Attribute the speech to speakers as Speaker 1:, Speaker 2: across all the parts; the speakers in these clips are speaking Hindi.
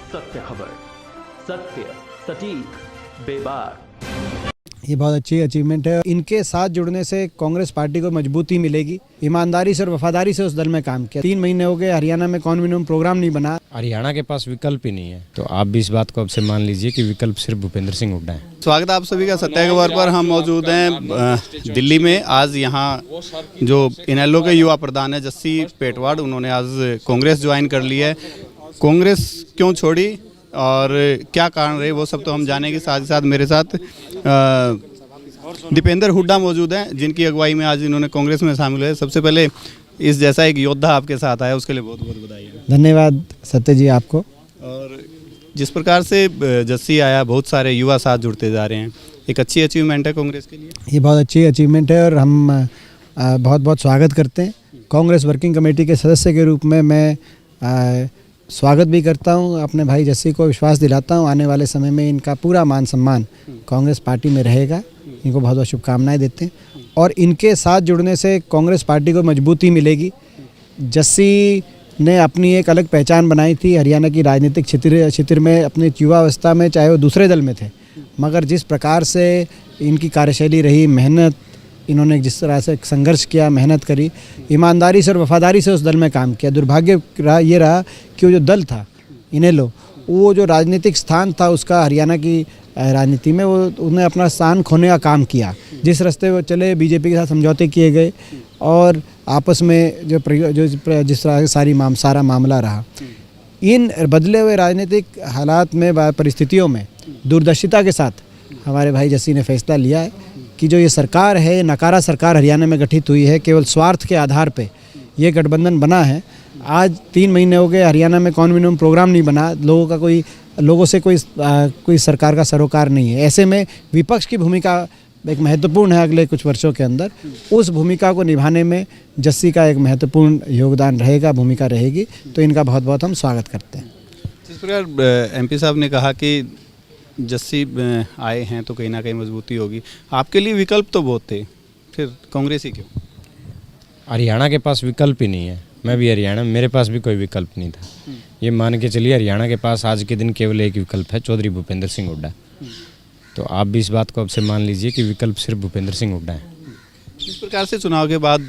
Speaker 1: सत्य खबर, सत्य, सटीक, बेबाक।
Speaker 2: ये बहुत अच्छी अचीवमेंट है। इनके साथ जुड़ने से कांग्रेस पार्टी को मजबूती मिलेगी। ईमानदारी से और वफादारी से उस दल में काम किया। 3 महीने हो गए, हरियाणा में कौन मिनिमम प्रोग्राम नहीं बना।
Speaker 3: हरियाणा के पास विकल्प ही नहीं है, तो आप भी इस बात को अब से मान लीजिए कि विकल्प सिर्फ भूपेंद्र सिंह हुड्डा है।
Speaker 4: स्वागत है आप सभी का सत्य खबर पर। हम मौजूद हैं दिल्ली में। आज यहाँ जो इनेलो के युवा प्रधान है जस्सी पेटवाड़, उन्होंने आज कांग्रेस ज्वाइन कर ली है। कांग्रेस क्यों छोड़ी और क्या कारण रहे वो सब तो हम जानेंगे। साथ ही साथ मेरे साथ दीपेंद्र हुड्डा मौजूद हैं, जिनकी अगुवाई में आज इन्होंने कांग्रेस में शामिल हुए। सबसे पहले इस जैसा एक योद्धा आपके साथ आया, उसके लिए बहुत बहुत बधाई।
Speaker 2: धन्यवाद सत्य जी आपको।
Speaker 4: और जिस प्रकार से जस्सी आया, बहुत सारे युवा साथ जुड़ते जा रहे हैं, एक अच्छी अचीवमेंट है कांग्रेस के लिए।
Speaker 2: ये बहुत अच्छी अचीवमेंट है और हम बहुत बहुत स्वागत करते हैं। कांग्रेस वर्किंग कमेटी के सदस्य के रूप में मैं स्वागत भी करता हूं। अपने भाई जस्सी को विश्वास दिलाता हूं आने वाले समय में इनका पूरा मान सम्मान कांग्रेस पार्टी में रहेगा। इनको बहुत बहुत शुभकामनाएं देते हैं और इनके साथ जुड़ने से कांग्रेस पार्टी को मजबूती मिलेगी। जस्सी ने अपनी एक अलग पहचान बनाई थी हरियाणा की राजनीतिक क्षेत्र में अपनी युवावस्था में, चाहे वो दूसरे दल में थे, मगर जिस प्रकार से इनकी कार्यशैली रही, मेहनत, इन्होंने जिस तरह से संघर्ष किया, मेहनत करी, ईमानदारी से और वफादारी से उस दल में काम किया। दुर्भाग्य ये रहा कि वो जो दल था इनेलो, वो जो राजनीतिक स्थान था उसका हरियाणा की राजनीति में, वो उन्हें अपना स्थान खोने का काम किया। जिस रास्ते वो चले, बीजेपी के साथ समझौते किए गए और आपस में जिस तरह से सारा मामला रहा, इन बदले हुए राजनीतिक हालात में, परिस्थितियों में दूरदर्शिता के साथ हमारे भाई जस्सी ने फैसला लिया है कि जो ये सरकार है, ये नकारा सरकार हरियाणा में गठित हुई है, केवल स्वार्थ के आधार पे ये गठबंधन बना है। आज 3 महीने हो गए, हरियाणा में कौन मिनिमम प्रोग्राम नहीं बना, लोगों से कोई सरकार का सरोकार नहीं है। ऐसे में विपक्ष की भूमिका एक महत्वपूर्ण है अगले कुछ वर्षों के अंदर। उस भूमिका को निभाने में जस्सी का एक महत्वपूर्ण योगदान रहेगा, भूमिका रहेगी, तो इनका बहुत बहुत हम स्वागत करते हैं।
Speaker 4: जिस प्रकार एमपी साहब ने कहा कि जस्सी आए हैं तो कहीं ना कहीं मजबूती होगी, आपके लिए विकल्प तो बहुत थे, फिर कांग्रेस ही क्यों?
Speaker 3: हरियाणा के पास विकल्प ही नहीं है। मैं भी हरियाणा, मेरे पास भी कोई विकल्प नहीं था। ये मान के चलिए हरियाणा के पास आज के दिन केवल एक विकल्प है, चौधरी भूपेंद्र सिंह हुड्डा। तो आप भी इस बात को अब से मान लीजिए कि विकल्प सिर्फ भूपेंद्र सिंह हुड्डा है।
Speaker 4: इस प्रकार से चुनाव के बाद,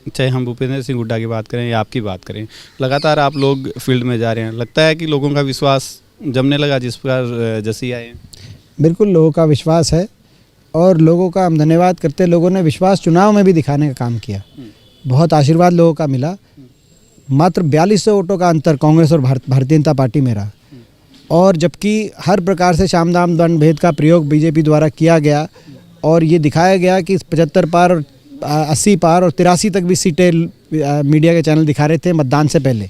Speaker 4: चाहे हम भूपेंद्र सिंह हुड्डा की बात करें या आपकी बात करें, लगातार आप लोग फील्ड में जा रहे हैं, लगता है कि लोगों का विश्वास जमने लगा जिस प्रकार जस्सी आए?
Speaker 2: बिल्कुल, लोगों का विश्वास है और लोगों का हम धन्यवाद करते हैं। लोगों ने विश्वास चुनाव में भी दिखाने का काम किया, बहुत आशीर्वाद लोगों का मिला। मात्र 4200 वोटों का अंतर कांग्रेस और भारतीय जनता पार्टी में रहा, और जबकि हर प्रकार से साम दाम दंड भेद का प्रयोग बीजेपी द्वारा किया गया और ये दिखाया गया कि 75 पार और 80 पार और 83 तक भी सीटें मीडिया के चैनल दिखा रहे थे मतदान से पहले।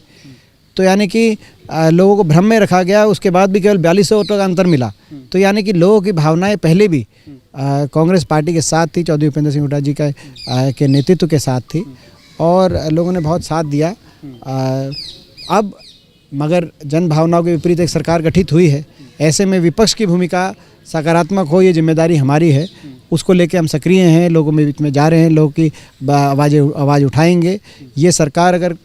Speaker 2: तो यानी कि लोगों को भ्रम में रखा गया, उसके बाद भी केवल 4200 वोटों का अंतर मिला। तो यानी कि लोगों की भावनाएं पहले भी कांग्रेस पार्टी के साथ थी, चौधरी भूपेंद्र सिंह हुड्डा जी के नेतृत्व के साथ थी और लोगों ने बहुत साथ दिया। अब मगर जन भावनाओं के विपरीत एक सरकार गठित हुई है, ऐसे में विपक्ष की भूमिका सकारात्मक हो, ये जिम्मेदारी हमारी है। उसको लेके हम सक्रिय हैं, लोगों में बीच में जा रहे हैं, लोगों की आवाज़ उठाएंगे। ये सरकार अगर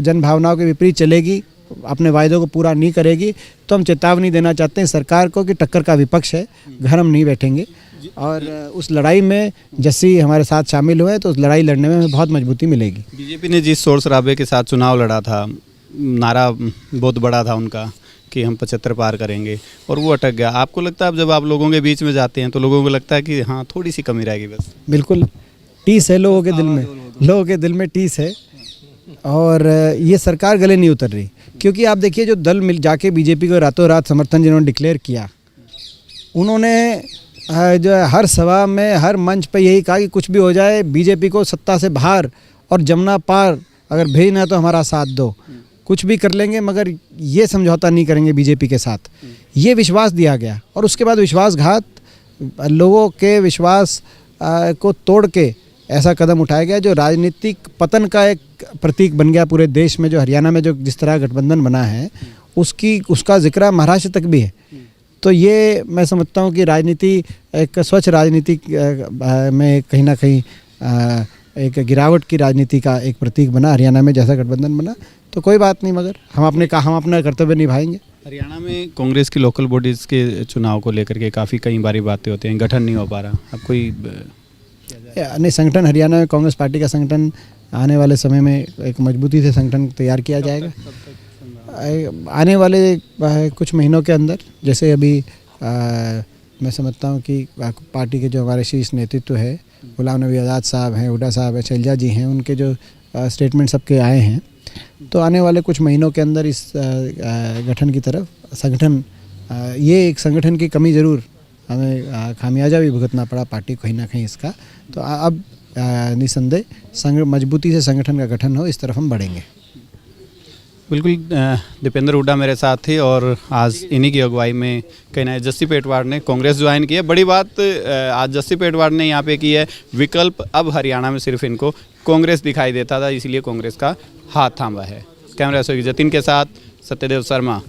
Speaker 2: जन भावनाओं के विपरीत चलेगी, अपने वायदों को पूरा नहीं करेगी, तो हम चेतावनी देना चाहते हैं सरकार को कि टक्कर का विपक्ष है, घर हम नहीं बैठेंगे। और उस लड़ाई में जस्सी हमारे साथ शामिल हुए तो उस लड़ाई लड़ने में हमें बहुत मजबूती मिलेगी।
Speaker 4: बीजेपी ने जिस शोर शराबे के साथ चुनाव लड़ा था, नारा बहुत बड़ा था उनका कि हम 75 पार करेंगे, और वो अटक गया। आपको लगता है अब जब आप लोगों के बीच में जाते हैं तो लोगों को लगता है कि हाँ थोड़ी सी कमी रहेगी बस?
Speaker 2: बिल्कुल, टीस है लोगों के दिल में टीस है और ये सरकार गले नहीं उतर रही। क्योंकि आप देखिए, जो दल मिल जाके बीजेपी को रातों रात समर्थन जिन्होंने डिक्लेयर किया, उन्होंने जो है हर सभा में, हर मंच पे यही कहा कि कुछ भी हो जाए, बीजेपी को सत्ता से बाहर और जमुना पार अगर भेजना है तो हमारा साथ दो, कुछ भी कर लेंगे मगर ये समझौता नहीं करेंगे बीजेपी के साथ। ये विश्वास दिया गया और उसके बाद विश्वासघात, लोगों के विश्वास को तोड़ के ऐसा कदम उठाया गया जो राजनीतिक पतन का एक प्रतीक बन गया पूरे देश में। जो हरियाणा में जो जिस तरह गठबंधन बना है, उसका जिक्र महाराष्ट्र तक भी है। तो ये मैं समझता हूँ कि राजनीति, एक स्वच्छ राजनीति में कहीं ना कहीं एक गिरावट की राजनीति का एक प्रतीक बना हरियाणा में, जैसा गठबंधन बना। तो कोई बात नहीं, मगर हम अपना कर्तव्य निभाएंगे।
Speaker 4: हरियाणा में कांग्रेस की लोकल बॉडीज़ के चुनाव को लेकर के काफ़ी कई बारी बातें होती हैं, गठन नहीं हो पा रहा, अब कोई
Speaker 2: नहीं, संगठन हरियाणा में कांग्रेस पार्टी का संगठन आने वाले समय में एक मजबूती से संगठन तैयार किया जाएगा। आने वाले कुछ महीनों के अंदर, जैसे अभी मैं समझता हूँ कि पार्टी के जो हमारे शीर्ष नेतृत्व है, गुलाम नबी आज़ाद साहब हैं, हुड्डा साहब हैं, शैलजा जी हैं, उनके जो स्टेटमेंट सबके आए हैं, तो आने वाले कुछ महीनों के अंदर इस गठन की तरफ संगठन, ये एक संगठन की कमी ज़रूर हमें खामियाजा भी भुगतना पड़ा पार्टी को कहीं ना कहीं इसका, तो अब निसंदेह मजबूती से संगठन का गठन हो, इस तरफ हम बढ़ेंगे।
Speaker 4: बिल्कुल, दीपेंद्र हुड्डा मेरे साथ थे और आज इन्हीं की अगुवाई में कहीं ना जस्सी पेटवाड़ ने कांग्रेस ज्वाइन की है। बड़ी बात आज जस्सी पेटवाड़ ने यहाँ पे की है, विकल्प अब हरियाणा में सिर्फ इनको कांग्रेस दिखाई देता था, इसलिए कांग्रेस का हाथ थामा है। कैमरा से जतिन के साथ सत्यदेव शर्मा,